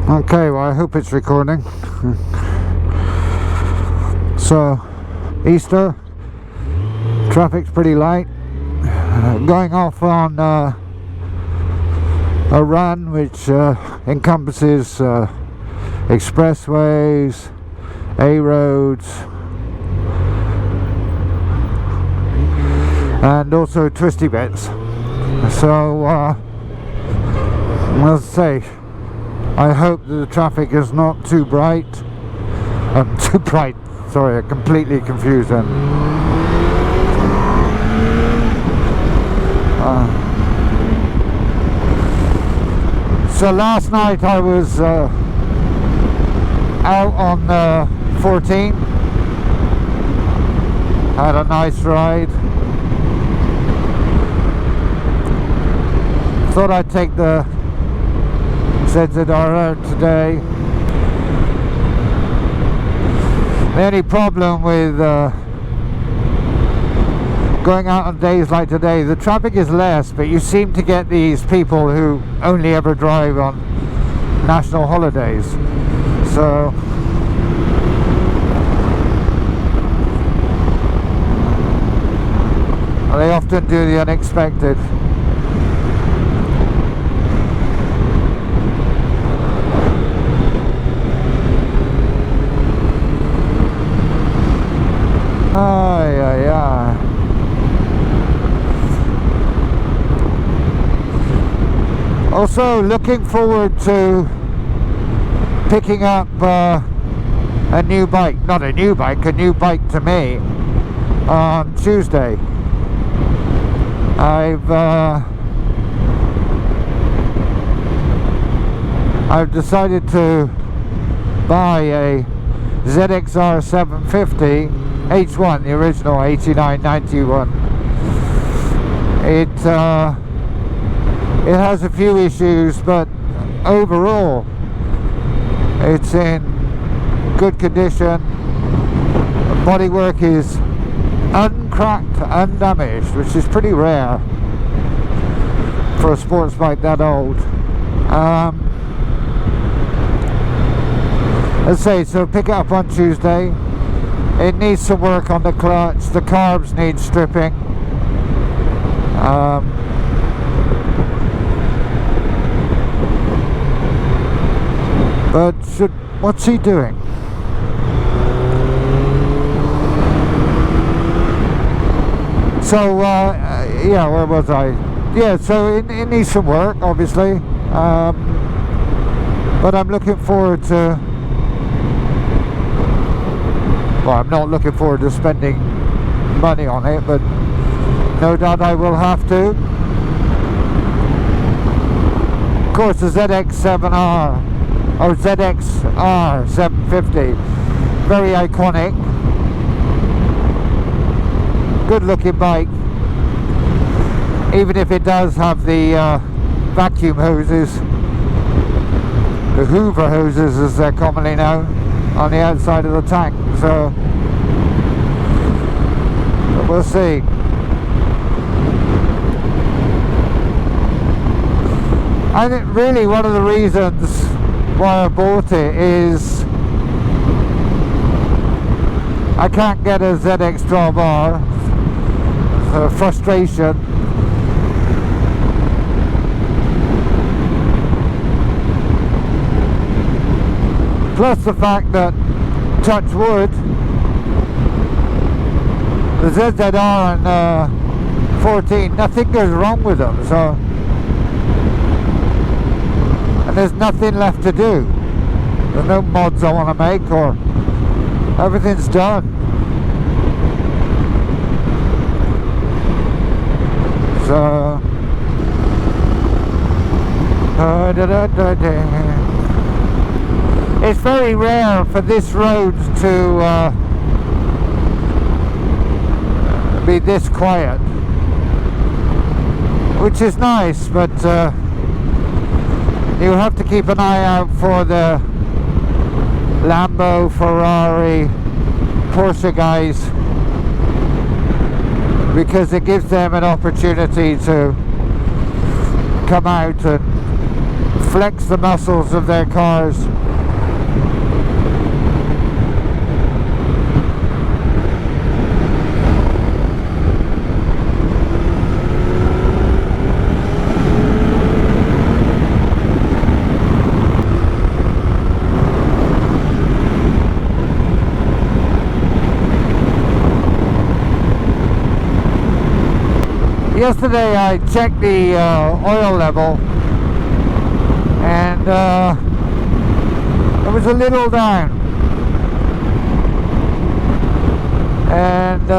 Okay, well I hope it's recording. So, Easter, traffic's pretty light. Going off on a run which encompasses expressways, A roads, and also twisty bits. So, let's say, I hope that the traffic is not too bright. Too bright, sorry, I'm completely confused then. So last night I was out on 14. Had a nice ride. Thought I'd take the ZZR out today. The only problem with going out on days like today, the traffic is less, but you seem to get these people who only ever drive on national holidays. So they often do the unexpected. Yeah. Also looking forward to picking up a new bike, not a new bike, a new bike to me on Tuesday. I've decided to buy a ZXR 750 H1, the original 8991. It has a few issues, but overall it's in good condition. The bodywork is uncracked, undamaged, which is pretty rare for a sports bike that old. Let's say, so pick it up on Tuesday. It needs some work on the clutch. The carbs need stripping. But what's he doing? So yeah, where was I? Yeah, so it needs some work, obviously. But I'm looking forward to. Well, I'm not looking forward to spending money on it, but no doubt I will have to. Of course, the ZX7R or ZXR 750, very iconic, good looking bike, even if it does have the vacuum hoses, the Hoover hoses as they're commonly known, on the outside of the tank. So we'll see. I think really one of the reasons why I bought it is I can't get a ZX12R. So frustration. Plus the fact that, touch wood, the ZZR and 14, nothing goes wrong with them, so, and there's nothing left to do. There's no mods I want to make, or everything's done. So it's very rare for this road to be this quiet, which is nice, but you have to keep an eye out for the Lambo, Ferrari, Porsche guys, because it gives them an opportunity to come out and flex the muscles of their cars. Yesterday I checked the oil level, and it was a little down, and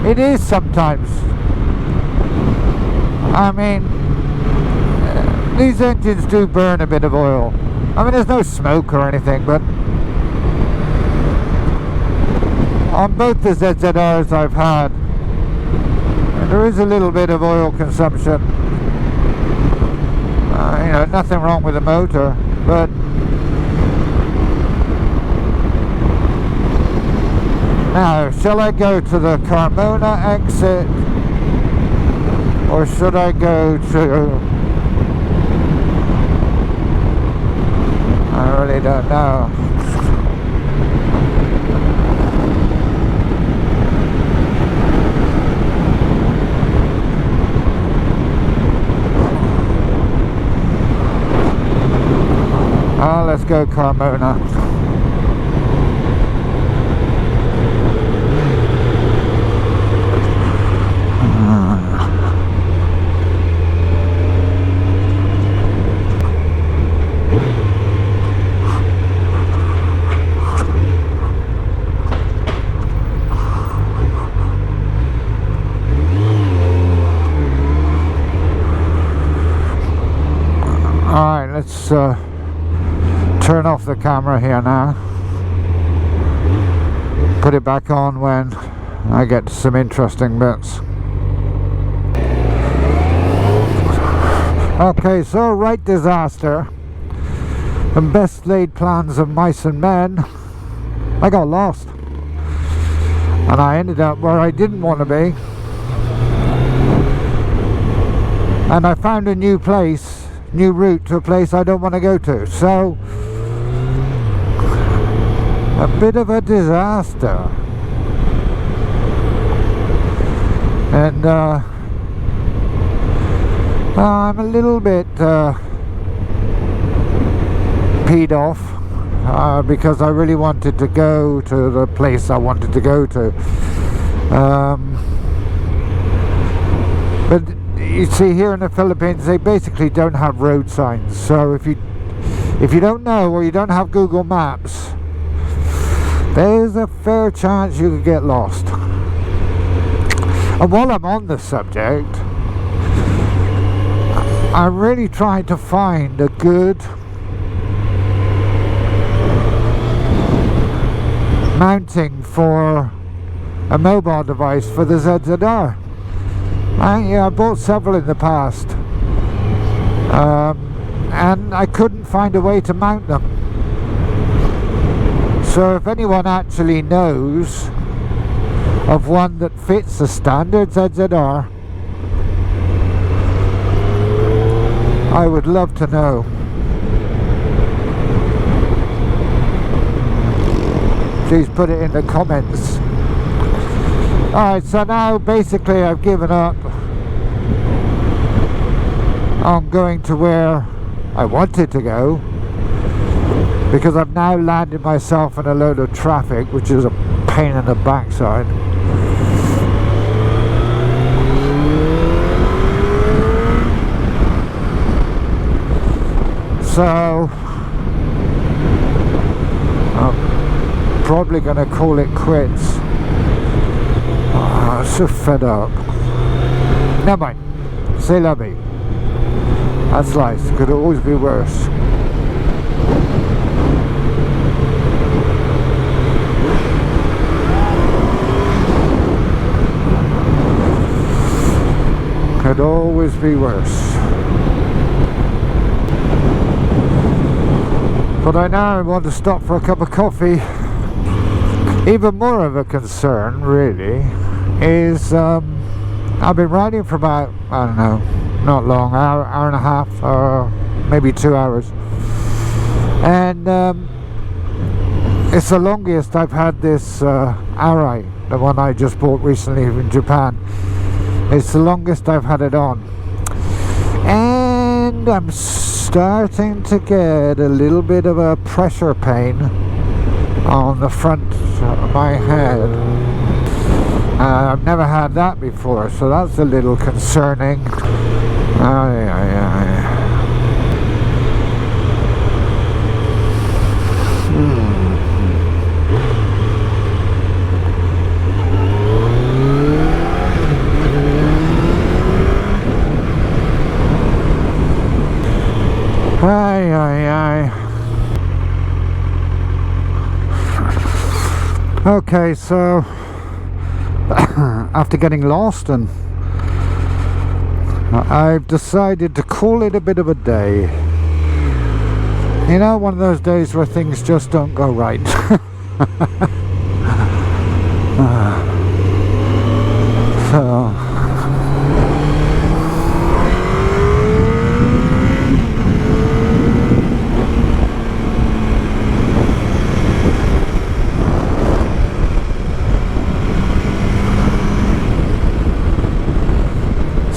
it is sometimes. I mean, these engines do burn a bit of oil. I mean, there's no smoke or anything, but on both the ZZRs I've had, there is a little bit of oil consumption. You know, nothing wrong with the motor, but now, shall I go to the Carmona exit, or should I go to... I really don't know. Let's go Carmona. Alright, let's turn off the camera here now. Put it back on when I get to some interesting bits. Okay, so right disaster and best laid plans of mice and men. I got lost and I ended up where I didn't want to be, and I found a new place, new route to a place I don't want to go to. So a bit of a disaster, and I'm a little bit peed off because I really wanted to go to the place I wanted to go to, but you see, here in the Philippines they basically don't have road signs, so if you don't know, or you don't have Google Maps, there's a fair chance you could get lost. And while I'm on the subject, I'm really trying to find a good mounting for a mobile device for the ZZR. I bought several in the past, and I couldn't find a way to mount them. So if anyone actually knows of one that fits the standard ZZR, I would love to know. Please put it in the comments. Alright, so now basically I've given up on going to where I wanted to go, because I've now landed myself in a load of traffic, which is a pain in the backside. So I'm probably going to call it quits. I'm so fed up. Never mind. C'est la vie. That's life. Could always be worse. Could always be worse. But I now want to stop for a cup of coffee. Even more of a concern, really, is I've been riding for about, I don't know, not long, hour and a half, or maybe 2 hours. And it's the longest I've had this Arai, the one I just bought recently in Japan. It's the longest I've had it on. And I'm starting to get a little bit of a pressure pain on the front of my head. I've never had that before, so that's a little concerning. Okay, so after getting lost, and I've decided to call it a bit of a day. You know, one of those days where things just don't go right. So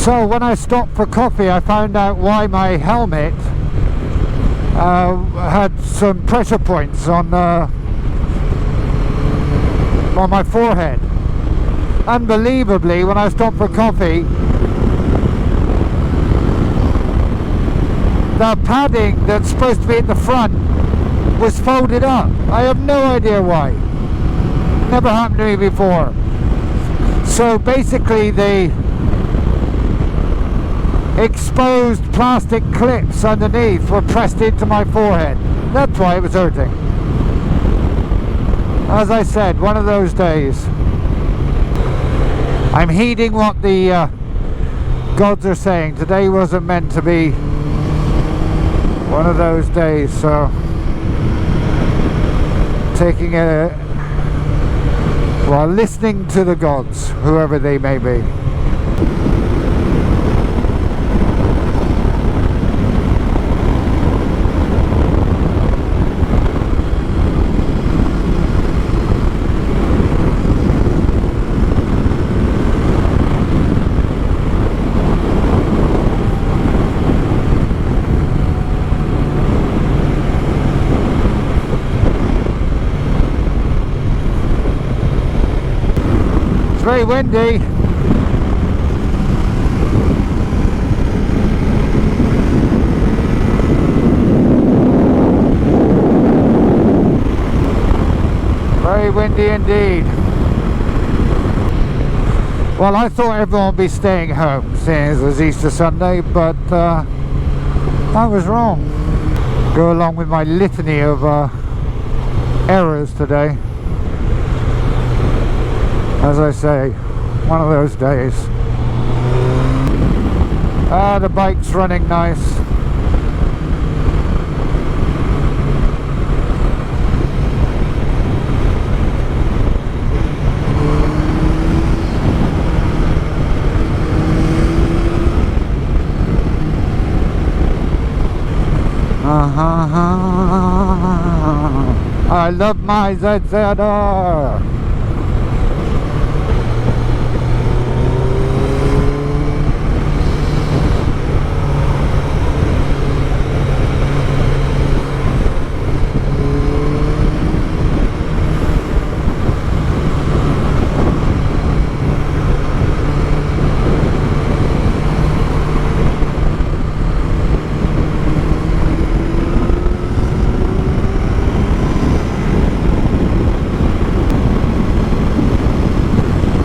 So when I stopped for coffee, I found out why my helmet had some pressure points on my forehead. Unbelievably, when I stopped for coffee, the padding that's supposed to be at the front was folded up. I have no idea why. Never happened to me before. So basically the exposed plastic clips underneath were pressed into my forehead. That's why it was hurting. As I said, one of those days. I'm heeding what the gods are saying. Today wasn't meant to be one of those days, so taking listening to the gods, whoever they may be. It's very windy. Very windy indeed. Well, I thought everyone would be staying home since it was Easter Sunday, but I was wrong. Go along with my litany of errors today. As I say, one of those days. The bike's running nice. I love my ZZR.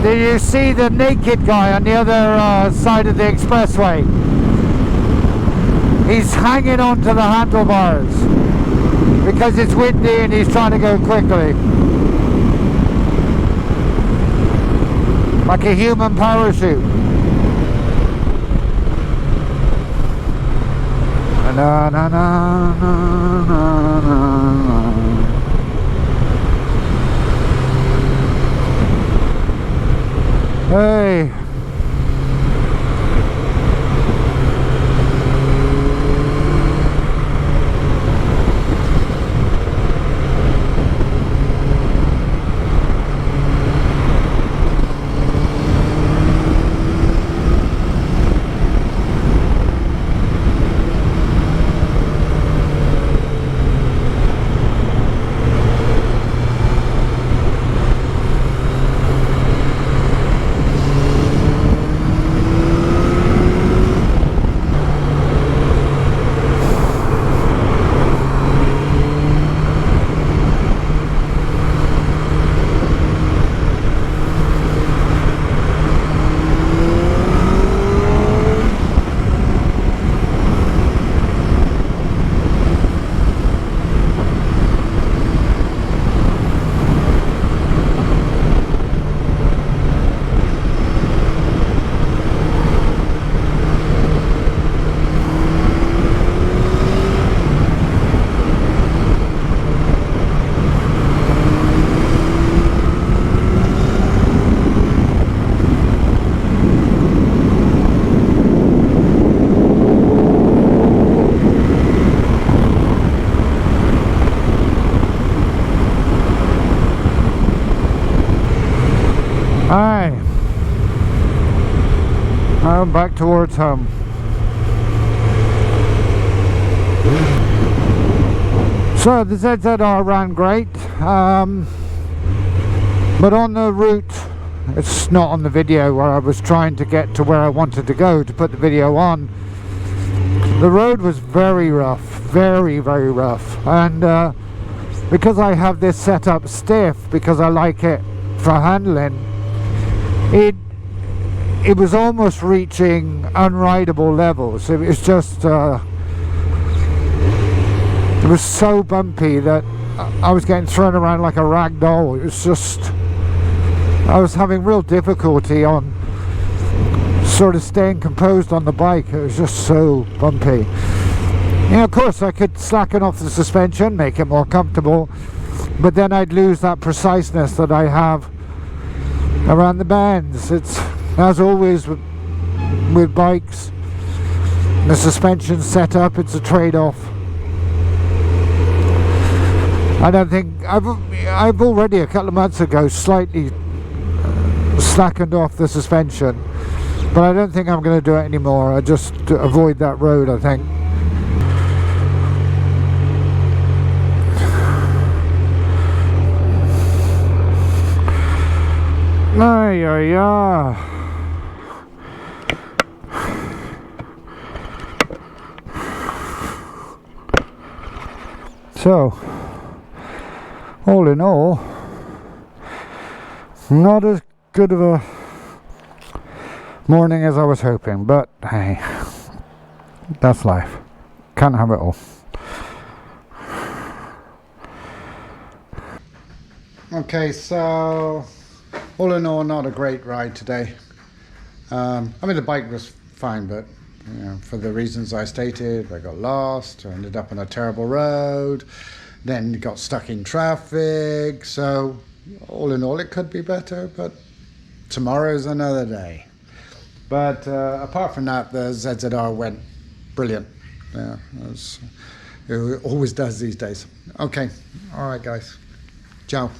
Do you see the naked guy on the other side of the expressway? He's hanging on to the handlebars because it's windy and he's trying to go quickly. Like a human parachute. Na na na na na na. Hey, back towards home. So the ZZR ran great, but on the route, it's not on the video where I was trying to get to where I wanted to go to put the video on. The road was very rough, very rough, and because I have this set up stiff because I like it for handling, it was almost reaching unrideable levels. It was just it was so bumpy that I was getting thrown around like a rag doll. It was just, I was having real difficulty on sort of staying composed on the bike. It was just so bumpy. Yeah, of course I could slacken off the suspension, make it more comfortable, but then I'd lose that preciseness that I have around the bends. It's, as always with bikes, the suspension setup, it's a trade-off. I don't think I've already a couple of months ago slightly slackened off the suspension, but I don't think I'm going to do it anymore. I just avoid that road, I think. Yeah. So, all in all, not as good of a morning as I was hoping, but hey, that's life. Can't have it all. Okay, so all in all, not a great ride today. I mean, the bike was fine, but you know, for the reasons I stated, I got lost, I ended up on a terrible road, then got stuck in traffic. So all in all, it could be better, but tomorrow's another day. But apart from that, the ZZR went brilliant. Yeah, it always does these days. Okay, all right guys, ciao.